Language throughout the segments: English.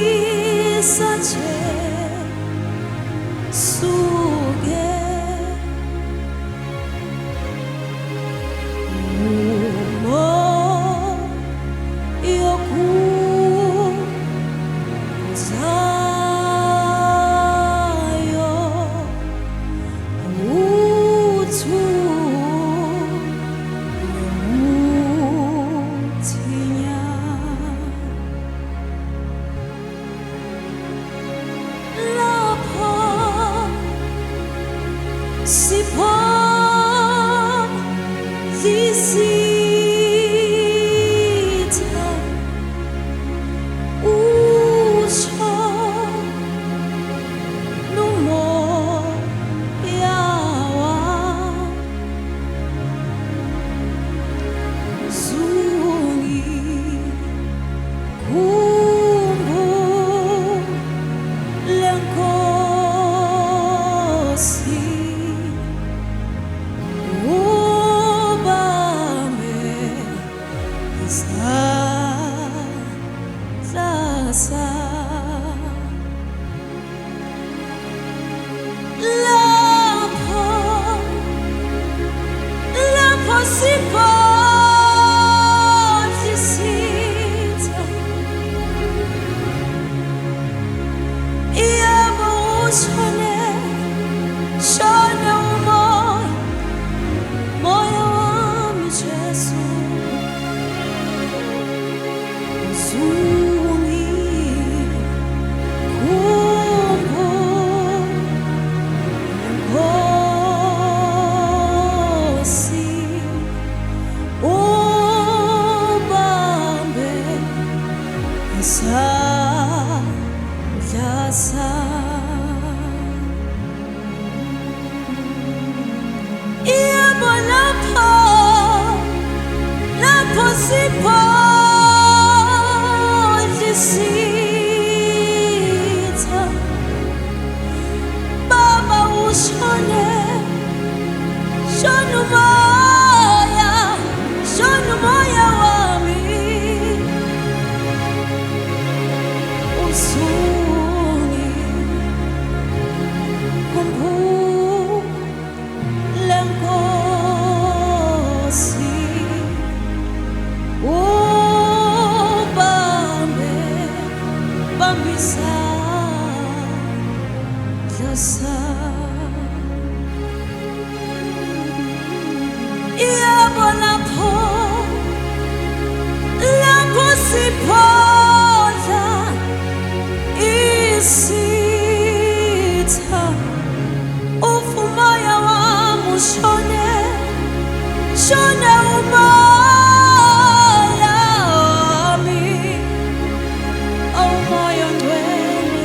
twisache suge umo yoku zayo utu utinya lapho sipho zisitha usho numoya wazungi khumbule Nkosi ubambe isandla lapho sipho zisitha yebo ushone moya wami Jesu uzungi khumbule Nkosi ubambe isandla yebo lapho sipho zisitha Baba ushone umoya wami uzungi khumbule Nkosi ubambe isandla yebo lapho siphonza isitha umoya wami ushone umoya wami umoya ngcwele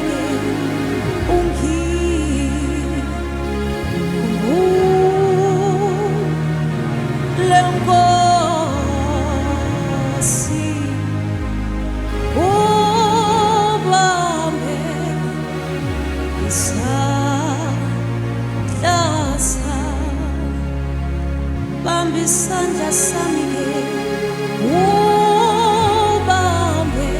ungikhumbule Nkosi ubambe isandla bamba isandla sami ubambe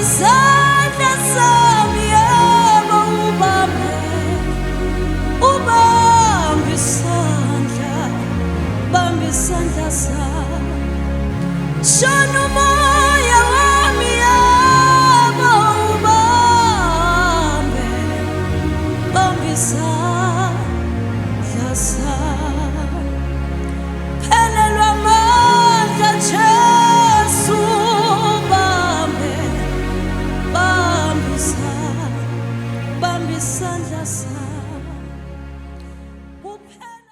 isandla sami yebo ubambe isandla sami shona umoya wami yebo ubambe isandla sami